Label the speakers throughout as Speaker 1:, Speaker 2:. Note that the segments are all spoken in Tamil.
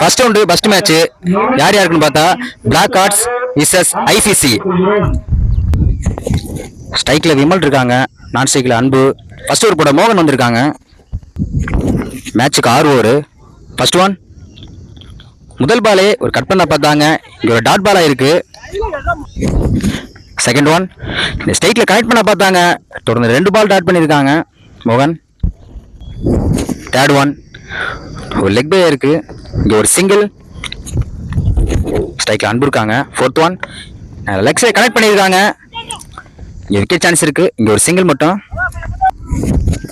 Speaker 1: ஃபர்ஸ்ட் ரவுண்டு ஃபர்ஸ்ட் மேட்ச் யார் யாருக்குன்னு பார்த்தா பிளாக் ஹார்ட்ஸ் விசஸ் ஐசிசி. ஸ்ட்ரைக்ல விமல் இருக்காங்க, நான் ஸ்ட்ரைக்ல அன்பு. ஃபர்ஸ்ட் ஓவர் போட மோகன் வந்திருக்காங்க. மேட்சுக்கு 6 ஓவர். ஃபர்ஸ்ட் ஒன் முதல் பாலே ஒரு கட் பண்ண பார்த்தாங்க, இங்க ஒரு டாட் பாலா இருக்கு. செகண்ட் ஒன் இந்த ஸ்ட்ரைக்ல கனெக்ட் பண்ண பார்த்தாங்க, தொடர்ந்து 2 பால் டாட் பண்ணியிருக்காங்க மோகன். தேர்ட் ஒன் ஒரு லெக் பே இருக்கு, இங்க ஒரு சிங்கிள். ஸ்ட்ரைக்ல அன்பு இருக்காங்க. Fourth one leg side connect பண்ணியிருக்காங்க, இங்க விக்கெட் சான்ஸ் இருக்கு, இங்க ஒரு சிங்கிள் மட்டும்.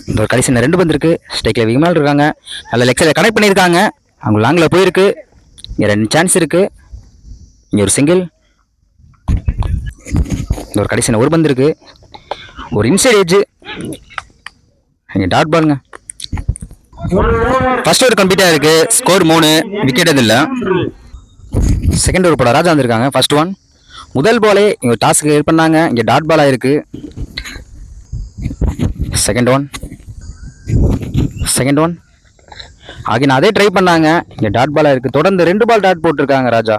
Speaker 1: இந்த ஒரு கடைசி 2 பந்து இருக்கு. ஸ்ட்ரைக்ல விமல் இருக்காங்க, நல்ல லெக் சைடு கனெக்ட் பண்ணியிருக்காங்க, அவங்க லாங்ல போயிருக்கு, இங்க 2 சான்ஸ் இருக்கு, இங்க ஒரு சிங்கிள். இந்த ஒரு கடைசி 1 பந்து இருக்கு, ஒரு இன்சைட் எட்ஜ், இங்க டாட் பாலுங்க. ஃபர்ஸ்ட் ஓவர் கம்ப்ளீட்டா இருக்கு, ஸ்கோர் 3, விக்கெட் எதுவும் இல்லை. செகண்ட் ஓவர் போட ராஜா வந்திருக்காங்க. ஃபர்ஸ்ட் ஒன் முதல் பாலே இங்க டாஸ்க்கு ஹெல்ப் பண்ணாங்க, இங்க டாட் பாலா இருக்கு. செகண்ட் ஒன் ஆகின அதே ட்ரை பண்ணாங்க, இங்க டாட் பாலா இருக்கு, தொடர்ந்து 2 பால் டாட் போட்டிருக்காங்க ராஜா.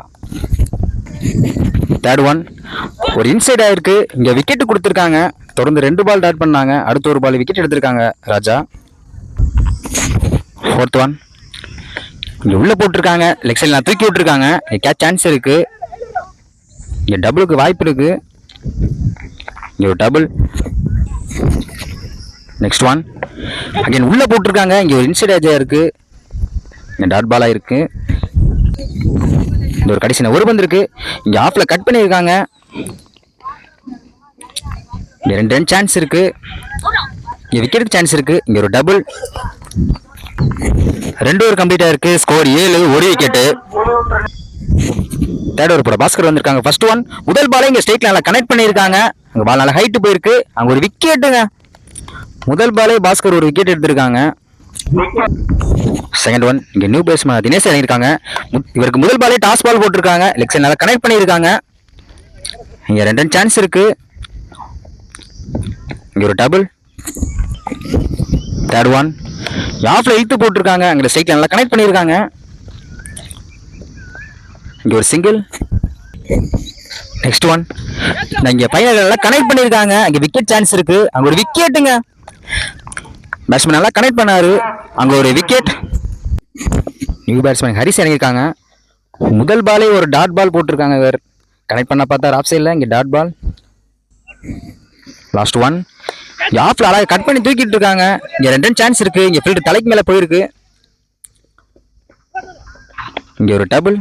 Speaker 1: தேர்ட் ஒன் ஒரு இன்சைட் ஆயிருக்கு, இங்க விக்கெட் கொடுத்திருக்காங்க, தொடர்ந்து 2 பால் டாட் பண்ணாங்க, அடுத்த ஒரு பால் விக்கெட் எடுத்திருக்காங்க ராஜா. ஃபோர்த் ஒன் இங்க உள்ள போட்டிருக்காங்க, லெக் சைட்ல தூக்கி விட்டுருக்காங்க, கேட்ச் சான்ஸ் இருக்கு, இங்க டபுளுக்கு வாய்ப்பு இருக்கு, இங்க ஒரு டபுள். நெக்ஸ்ட் ஒன் அகைன் உள்ள போட்டிருக்காங்க, இங்க ஒரு இன்சைட் ஏஜா இருக்கு, இங்க டாட் பாலா இருக்கு. இந்த ஒரு கடைசி 1 பந்து இருக்கு, இங்க ஆஃப்ல கட் பண்ணியிருக்காங்க, இங்க 2 சான்ஸ் இருக்கு, இங்க விக்கெட்டுக்கு சான்ஸ் இருக்கு, இங்க ஒரு டபுள். 2 ஓவர் கம்ப்ளீட்டா இருக்கு, ஸ்கோர் 7, 1 விக்கெட். தேர்ட் ஓவர் போட பாஸ்கர் வந்திருக்காங்க. ஃபர்ஸ்ட் ஒன் முதல் பாலை இங்க ஸ்ட்ரைக்ல நல்லா கனெக்ட் பண்ணியிருக்காங்க, அங்க பால் நல்லா ஹைட் போயிருக்கு, அங்க ஒரு விக்கெட்டுங்க. முதல் பாலே பாஸ்கர் ஒரு விக்கெட் எடுத்திருக்காங்க. செகண்ட் ஒன் இங்க நியூ பேட்ஸ்மேன் தினேஷ் இறங்கியிருக்காங்க, இவருக்கு முதல் பாலே டாஸ் பால் போட்டிருக்காங்க, லெக் சைடு நல்லா கனெக்ட் பண்ணியிருக்காங்க, இங்க 2 சான்ஸ் இருக்கு, இங்க ஒரு டபுள். தேர்ட் ஒன் ஆஃப்ல இழுத்து போட்டிருக்காங்க, அங்க ஸ்ட்ரைக்ல நல்லா கனெக்ட் பண்ணியிருக்காங்க, இங்க ஒரு சிங்கிள். நெக்ஸ்ட் ஒன் இங்க ஃபைனல் நல்லா கனெக்ட் பண்ணியிருக்காங்க, அங்க விக்கெட் சான்ஸ் இருக்கு, அங்க ஒரு விக்கெட்டுங்க. பேட்ஸ்மேன் நல்லா கனெக்ட் பண்ணாரு, அங்க ஒரு விக்கெட். நியூ பேட்ஸ்மேன் ஹரிஸ் இறங்கியிருக்காங்க. முதல் பாலே ஒரு டாட் பால் போட்டிருக்காங்க, இவர் கனெக்ட் பண்ண பார்த்தா ஆஃப் சைட்ல, இங்க டாட் பால். லாஸ்ட் ஒன் ஆஃப்ல அழகாக கட் பண்ணி தூக்கிட்டு இருக்காங்க, இங்க 2 சான்ஸ் இருக்கு, இங்க ஃபீல்டு தலைக்கு மேல போயிருக்கு, இங்க ஒரு டபுள்.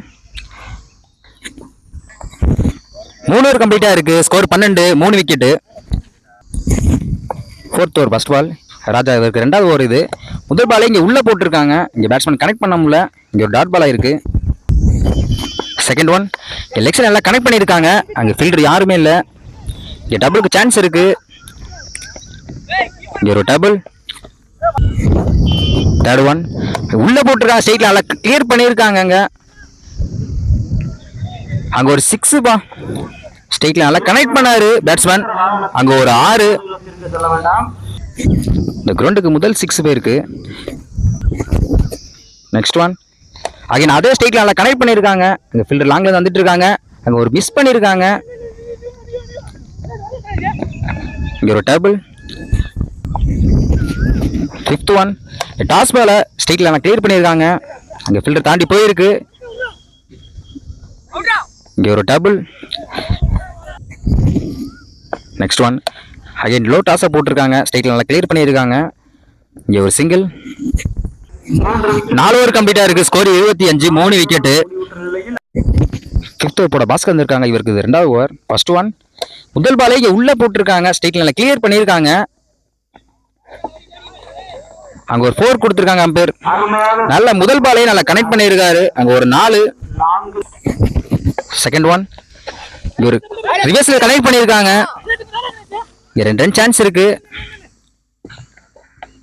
Speaker 1: 3 ஓவர் கம்ப்ளீட்டா இருக்கு, score 12, 3 wicket. Fourth over first ball Raja, இவருக்கு 2வது ஓவர் இது. முதல் பாலே இங்க உள்ள போட்டிருக்காங்க, இங்க பேட்ஸ்மேன் கனெக்ட் பண்ண முடியல, இங்க ஒரு டாட் பாலா இருக்கு. செகண்ட் ஒன் லெக் நல்லா கனெக்ட் பண்ணியிருக்காங்க, அங்க ஃபீல்டர் யாருமே இல்லை, இங்க டபுளுக்கு சான்ஸ் இருக்கு, இங்க ஒரு டபுள். தேர்ட் ஒன் உள்ள போட்டிருக்காங்க, ஸ்ட்ரைக்ல நல்லா கிளியர் பண்ணியிருக்காங்க, அங்க ஒரு 6 பா, ஸ்ட்ரைக்ல நல்லா கனெக்ட் பண்ணாரு பேட்ஸ்மேன், அங்க ஒரு 6. இந்த கிரவுண்டுக்கு முதல் 6 போயிருக்கு. நெக்ஸ்ட் ஒன் அகைன் அதே ஸ்ட்ரைக்ல நல்லா கனெக்ட் பண்ணியிருக்காங்க, இங்க ஃபீல்டர் லாங்ல வந்துட்டு இருக்காங்க, அங்க ஒரு மிஸ் பண்ணியிருக்காங்க, இங்க ஒரு டபுள். ஃபிஃப்த் ஒன் டாஸ் பால ஸ்ட்ரைக்ல நல்லா கிளியர் பண்ணியிருக்காங்க, அங்க ஃபீல்டர் தாண்டி போயிருக்கு, இங்க ஒரு double. Next one again low டாஸா போட்டிருக்காங்க, ஸ்ட்ரைக்ல நல்லா கிளியர் பண்ணியிருக்காங்க, இங்க ஒரு சிங்கிள். 4 ஓவர் கம்ப்ளீட்டா இருக்கு, ஸ்கோர் 75, 3 விக்கெட். ஃபிஃப்த் ஓவர் போட பாஸ்கர் வந்திருக்காங்க, இவருக்கு 2வது ஓவர். ஃபர்ஸ்ட் ஒன் முதல் பாலே இங்க உள்ள போட்டிருக்காங்க, ஸ்ட்ரைக்ல நல்லா கிளியர் பண்ணியிருக்காங்க, அங்க ஒரு 4 கொடுத்திருக்காங்க அம்பேர். நல்ல முதல் பாலே நல்லா கனெக்ட் பண்ணியிருக்காரு, அங்க ஒரு 4. செகண்ட் ஒன் இங்க ஒரு ரிவர்ஸ்ல கனெக்ட் பண்ணியிருக்காங்க, இங்க 2 சான்ஸ் இருக்கு,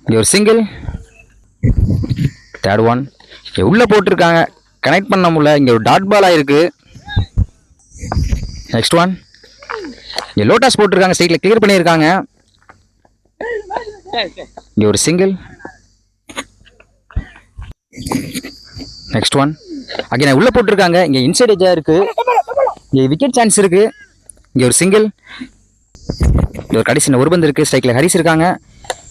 Speaker 1: இங்க ஒரு சிங்கிள். தேர்ட் ஒன் உள்ள போட்டிருக்காங்க, கனெக்ட் பண்ண முடியல, இங்க ஒரு டாட் பாலா இருக்கு. நெக்ஸ்ட் ஒன் இங்க லோட்டாஸ் போட்டிருக்காங்க, ஸ்ட்ரைக்ல கிளியர் பண்ணியிருக்காங்க. இங்க ஒரு சிங்கிள். நெக்ஸ்ட் ஒன் அகைன் உள்ள போட்டிருக்காங்க. இங்க இன்சைட் எஜ்ஜா இருக்கு, இங்க விக்கெட் சான்ஸ் இருக்கு. இங்க ஒரு சிங்கிள். இங்க ஒரு கடைசி ஒரு பந்து இருக்கு, ஸ்ட்ரைக்ல ஹரிஸ் இருக்காங்க.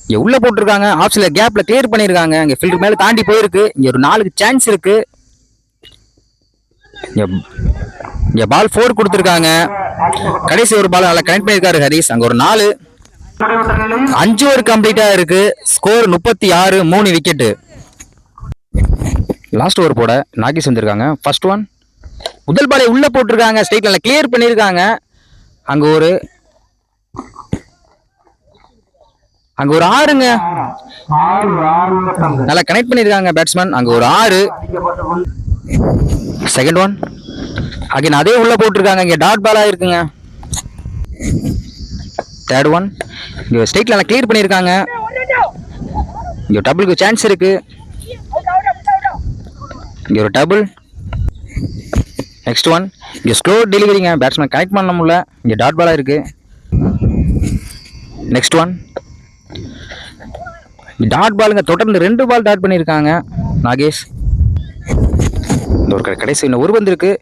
Speaker 1: இங்க உள்ள போட்டிருக்காங்க, ஆப்ஸ்ல கேப்ல கிளியர் பண்ணிருக்காங்க. இங்க ஃபீல்டர் மேல தாண்டி போயிருக்கு. இங்க ஒரு 4 சான்ஸ் இருக்கு. இங்க பால் 4 கொடுத்திருக்காங்க. கடைசி ஒரு பால் நல்லா கனெக்ட் பண்ணிருக்காரு ஹரிஸ். அங்க ஒரு 4. 5 ஓவர் கம்ப்ளீட்டா இருக்கு. Score 36, 3 wicket. லாஸ்ட் ஓவர் போட நாகேஷ் வந்திருக்காங்க. ஃபர்ஸ்ட் ஒன் முதல் பாலை உள்ள போட்டிருக்காங்க, ஸ்ட்ரைக்ல கிளியர் பண்ணிருக்காங்க. அங்க ஒரு 6ங்க, நல்லா கனெக்ட் பண்ணிருக்காங்க பேட்ஸ்மேன். அங்க ஒரு 6. செகண்ட் ஒன் அகைன் அதே உள்ள போட்டிருக்காங்க. இங்க டாட் பாலா இருக்குங்க. தேர்ட் ஒன் இங்க ஸ்ட்ரைக்ல நல்லா கிளியர் பண்ணிருக்காங்க. இங்க டபுளுக்கு சான்ஸ் இருக்கு. இங்க ஒரு டபுள். நெக்ஸ்ட் ஒன் இங்க ஸ்லோ டெலிவரிங்க, பேட்ஸ்மேன் கனெக்ட் பண்ண முடியல. இங்க டாட் பாலா இருக்கு. நெக்ஸ்ட் ஒன் டாட் பாலுங்க, தொடர்ந்து 2 பால் டாட் பண்ணியிருக்காங்க நாகேஷ். ஒரு கடைசி இன்னும் ஒரு பந்து இருக்கு.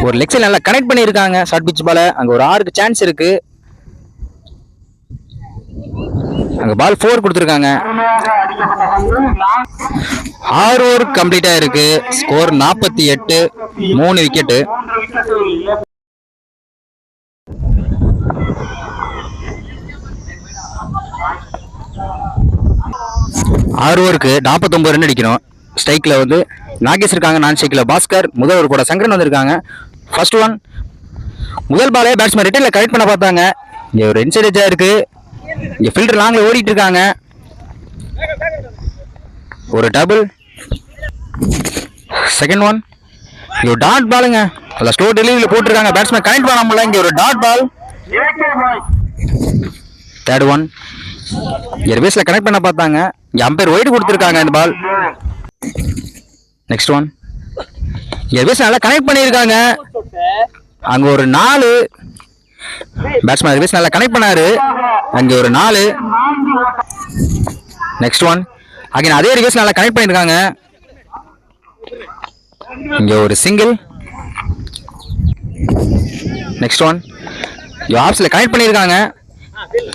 Speaker 1: ஒரு லெக் சைடு நல்லா கனெக்ட் பண்ணியிருக்காங்க ஷார்ட் பிட்ச் பால. அங்க ஒரு 6க்கு சான்ஸ் இருக்கு. அங்க பால் 4 கொடுத்திருக்காங்க. 6 ஓவர் கம்ப்ளீட்டா இருக்கு. Score 48, 3 wicket. 6 ஓவருக்கு 49 ரன் அடிக்கணும். ஸ்ட்ரைக்ல வந்து நாகேஷ் இருக்காங்க, நான் ஸ்ட்ரைக்ல பாஸ்கர், முதல் ஓவர் கூட சங்கரன் வந்திருக்காங்க. ஃபர்ஸ்ட் ஒன் முதல் பாலே பேட்ஸ்மேன் ரிட்டர்ன்ல கரெக்ட் பண்ண பார்த்தாங்க. இங்க ஒரு இன்சைட் எட்ஜா இருக்கு. இங்க ஃபீல்டர் லாங்ல ஓடிட்டு இருக்காங்க. ஒரு டபுள். செகண்ட் ஒன் இங்க டாட் பாலுங்க, அதுல ஸ்லோ டெலிவரியில போட்டிருக்காங்க. பேட்ஸ்மேன் கனெக்ட் பண்ண முடியல. இங்க ஒரு டாட் பால். தேர்ட் ஒன் ரிவர்ஸ்ல கனெக்ட் பண்ண பார்த்தாங்க. இங்க அம்பையர் ஒயிட் கொடுத்திருக்காங்க இந்த பால். நெக்ஸ்ட் ஒன் ரிவர்ஸ் நல்லா கனெக்ட் பண்ணியிருக்காங்க. அங்க ஒரு 4. பேட்ஸ்மேன் ரிவர்ஸ் நல்லா கனெக்ட் பண்ணாரு. அங்க ஒரு 4. நெக்ஸ்ட் ஒன் அகைன் அதே ரிவர்ஸ் நல்லா கனெக்ட் பண்ணியிருக்காங்க. இங்க ஒரு சிங்கிள். நெக்ஸ்ட் ஒன் இங்க ஆப்ஸ்ல கனெக்ட் பண்ணியிருக்காங்க.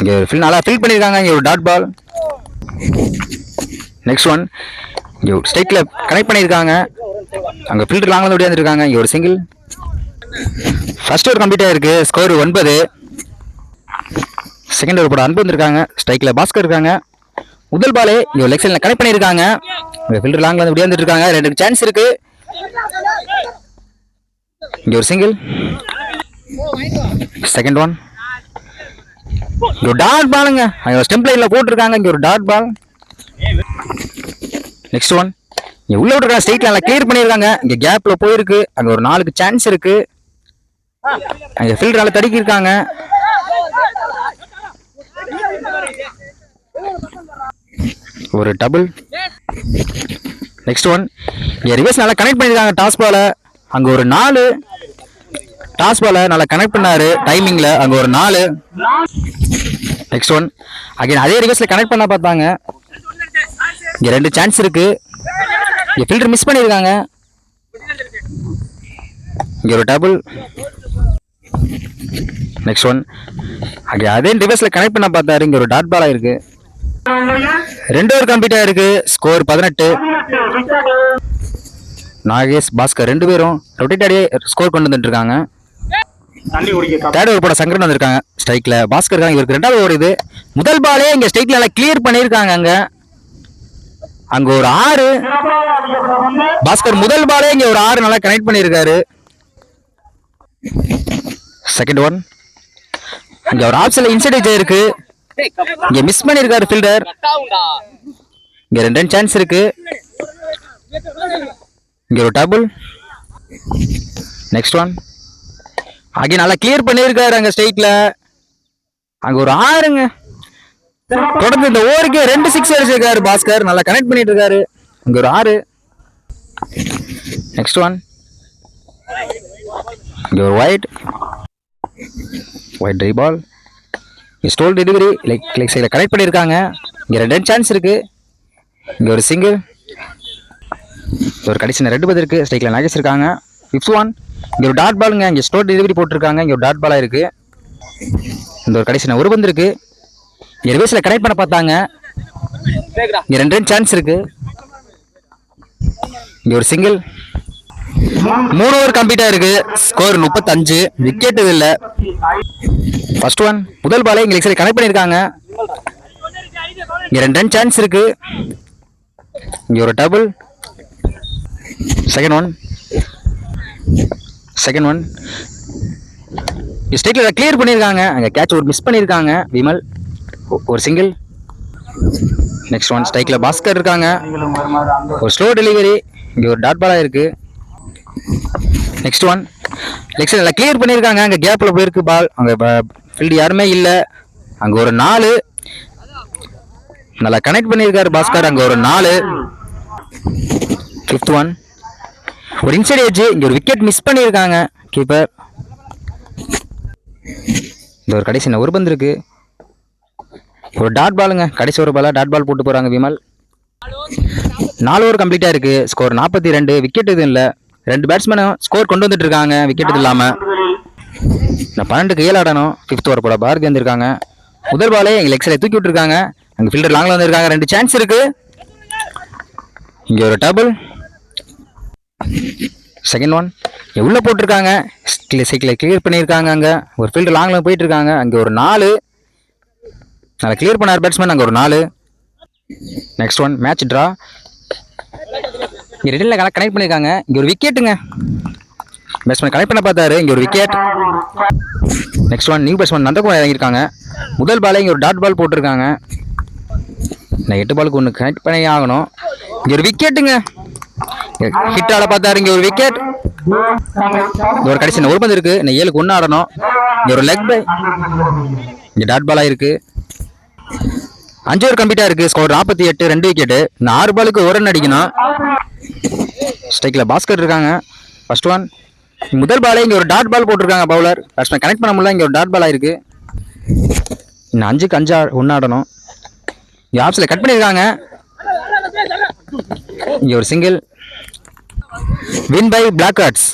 Speaker 1: இங்க ஃபில் நல்லா ஃபில் பண்ணியிருக்காங்க. இங்க ஒரு டாட் பால். நெக்ஸ்ட் ஒன் இங்க ஸ்ட்ரைக்ல கனெக்ட் பண்ணியிருக்காங்க. அங்க ஃபீல்டர் லாங்ல ஓடியாந்துருக்காங்க. இங்க ஒரு சிங்கிள். ஃபர்ஸ்ட் ஓவர் கம்ப்ளீட் ஆயிருக்கு. ஸ்கோர் 9. செகண்ட் ஓவர் போட அன்பு வந்திருக்காங்க. ஸ்ட்ரைக்ல பாஸ்கர் இருக்காங்க. முதல் பாலே இங்க லெக் சைட்ல கனெக்ட் பண்ணியிருக்காங்க. ஃபீல்டர் லாங்ல வந்து ஓடியாந்துட்டு இருக்காங்க. 2 சான்ஸ் இருக்கு. இங்க ஒரு சிங்கிள். செகண்ட் ஒன் இங்க டாட் பாலுங்க, அங்க ஸ்டெம்ப் லைன்ல போட்டிருக்காங்க. இங்க ஒரு டாட் பால். நெக்ஸ்ட் ஒன் இங்க உள்ள விட்டுருக்காங்க, ஸ்ட்ரைட்ல நல்லா கிளியர் பண்ணிருக்காங்க. இங்க கேப்ல போயிருக்கு. அங்க ஒரு 4க்கு சான்ஸ் இருக்கு. அங்க ஃபீல்டர் நல்லா தடுக்கி இருக்காங்க. ஒரு டபுள். நெக்ஸ்ட் ஒன் இங்க ரிவர்ஸ் நல்லா கனெக்ட் பண்ணிருக்காங்க டாஸ் பால. அங்க ஒரு 4. டாஸ் பால நல்லா கனெக்ட் பண்ணாரு டைமிங்ல. அங்க ஒரு 4. நெக்ஸ்ட் ஒன் அகைன் அதே ரிவர்ஸ்ல கனெக்ட் பண்ண பார்த்தாங்க. இங்க 2 சான்ஸ் இருக்கு. இங்க ஃபீல்டர் மிஸ் பண்ணிருக்காங்க. இங்க ஒரு டபுள். நெக்ஸ்ட் ஒன் அகைன் அதே ரிவர்ஸ்ல கனெக்ட் பண்ண பார்த்தாரு. இங்க ஒரு டாட் பாலா இருக்கு. 2 ஓவர் கம்ப்ளீட் ஆயிருக்கு. ஸ்கோர் 18. நாகேஷ் பாஸ்கர் 2 பேரும் ரொட்டேட் ஆடி ஸ்கோர் கொண்டு வந்துட்டு இருக்காங்க. தேர்ட் ஓவர் போட சங்கரன் வந்திருக்காங்க. ஸ்ட்ரைக்ல பாஸ்கர் இருக்காங்க. இவருக்கு 2வது ஓவர் இது. முதல் பாலே இங்க ஸ்ட்ரைக்ல நல்லா கிளியர் பண்ணிருக்காங்க. அங்க ஒரு 6. பாஸ்கர் முதல் பாலே இங்க ஒரு 6 நல்லா கனெக்ட் பண்ணிருக்காரு. செகண்ட் ஒன் இங்க ஒரு ஆப்ஷன்ல இன்சைட் இருக்கு. இங்க மிஸ் பண்ணிருக்காரு ஃபீல்டர். இங்க 2 சான்ஸ் இருக்கு. இங்க ஒரு டபுள். நெக்ஸ்ட் ஒன் அகைன் நல்லா கிளியர் பண்ணிருக்காரு. அங்க ஸ்ட்ரைட்ல அங்க ஒரு 6ங்க. தொடர்ந்து இந்த ஓவருக்கு 2 6 அடிச்சிருக்காரு பாஸ்கர். நல்லா கனெக்ட் பண்ணிட்டு இருக்காரு. இங்க ஒரு 6. நெக்ஸ்ட் ஒன் இங்க ஒரு ஒயிட். ஒயிட் ட்ரை பால். ஸ்டோல் டெலிவரி லெக் சைடில் கனெக்ட் பண்ணியிருக்காங்க. இங்கே 2 சான்ஸ் இருக்கு. இங்கே ஒரு சிங்கிள். ஒரு கடைசி 2 பேர் இருக்கு. ஸ்ட்ரைக்கில் நாகேஷ் இருக்காங்க. 5th one. இங்கே ஒரு டாட் பாலுங்க. இங்கே ஸ்டோல் டெலிவரி போட்டிருக்காங்க. இங்கே ஒரு டாட் பாலாக இருக்கு. இந்த ஒரு கடைசி ஒரு பந்து இருக்கு. இங்கே ரிவர்ஸில் கனெக்ட் பண்ண பார்த்தாங்க. இங்கே 2 சான்ஸ் இருக்கு. இங்கே ஒரு சிங்கிள். 3 ஓவர் கம்ப்ளீட்டாக இருக்கு. ஸ்கோர் 35. விக்கெட் இது இல்லை. First one. முதல் பாலை இங்கே லெக் கனெக்ட் பண்ணியிருக்காங்க. இங்கே 2 சான்ஸ் இருக்கு. இங்கே ஒரு டபுள். Second one. ஸ்ட்ரைக்கில் கிளியர் பண்ணியிருக்காங்க. அங்கே கேட்ச் ஒரு மிஸ் பண்ணியிருக்காங்க விமல். ஒரு சிங்கிள். Next one. ஸ்ட்ரைக்கில் பாஸ்கர் இருக்காங்க. ஒரு ஸ்லோ டெலிவரி. இங்கே ஒரு டாட் பாலாக இருக்கு. Next one. லெக் சைடில் கிளியர் பண்ணியிருக்காங்க. அங்கே கேப்பில் போயிருக்கு பால். அங்கே ஃபீல்டு யாருமே இல்லை. அங்கே ஒரு 4. நல்லா கனெக்ட் பண்ணியிருக்காரு பாஸ்கர். அங்கே ஒரு 4. 5th one. ஒரு இன்சைட் ஏஜ். இங்கே ஒரு விக்கெட் மிஸ் பண்ணியிருக்காங்க கீப்பர். இந்த ஒரு கடைசி ஒரு பந்து இருக்கு. ஒரு டாட் பாலுங்க. கடைசி ஒரு பாலா டாட் பால் போட்டு போகிறாங்க விமல். 4 ஓவர் கம்ப்ளீட்டாக இருக்கு. ஸ்கோர் 42. விக்கெட் எதுவும் இல்லை. 2 பேட்ஸ்மேனும் ஸ்கோர் கொண்டு வந்துட்டு இருக்காங்க. விக்கெட் இது இல்லாமல். நான் 12க்கு 7 ஆடணும். 5th ஓவர் போட பாரதி வந்திருக்காங்க. முதல் பாலே எங்கள் லெக் சைடில் தூக்கி விட்டுருக்காங்க. அங்கே ஃபீல்டர் லாங்கில் வந்திருக்காங்க. 2 சான்ஸ் இருக்கு. இங்கே ஒரு டபுள். Second one. உள்ள போட்டிருக்காங்க. சைக்கிளை கிளியர் பண்ணியிருக்காங்க. அங்கே ஒரு ஃபீல்டர் லாங்கில் போயிட்டு இருக்காங்க. அங்கே ஒரு 4. நல்லா கிளியர் பண்ணார் பேட்ஸ்மேன். அங்கே ஒரு 4. Next one. Match draw. இங்கே ரிட்டனில் கனெக்ட் பண்ணியிருக்காங்க. இங்கே ஒரு விக்கெட்டுங்க. பேட்ஸ்மேன் கனெக்ட் பண்ண பார்த்தாரு. இங்கே ஒரு wicket. Next one. New batsman Nandakumar இறங்கியிருக்காங்க. முதல் பாலே இங்கே ஒரு டாட் பால் போட்டிருக்காங்க. நான் 8 பாலுக்கு 1 கனெக்ட் பண்ணி ஆகணும். இங்கே ஒரு விக்கெட்டுங்க. ஹிட் ஆட பார்த்தாரு. இங்கே ஒரு விக்கெட். ஒரு கடைசி ஒரு பந்து இருக்கு. நான் 7க்கு 1 ஆடணும். இங்கே ஒரு லெக் பை. இங்கே டாட் பாலாக இருக்கு. 5 ஓவர் கம்ப்ளீட்டாக இருக்கு. ஸ்கோர் 48. 2 விக்கெட்டு. நான் 6 பாலுக்கு 1 ரன் அடிக்கணும். ஸ்ட்ரைக்கில் பாஸ்கர் இருக்காங்க. First one. முதல் பாலே இங்கே ஒரு டாட் பால் போட்டிருக்காங்க பவுலர். பேட்ஸ்மேன் கனெக்ட் பண்ண முடியல. இங்கே ஒரு டாட் பாலாக இருக்கு. இன்னும் 5க்கு 5 1 ஆடணும். இங்கே ஆப்ஸில் கட் பண்ணியிருக்காங்க. இங்கே ஒரு single. Win by black hearts.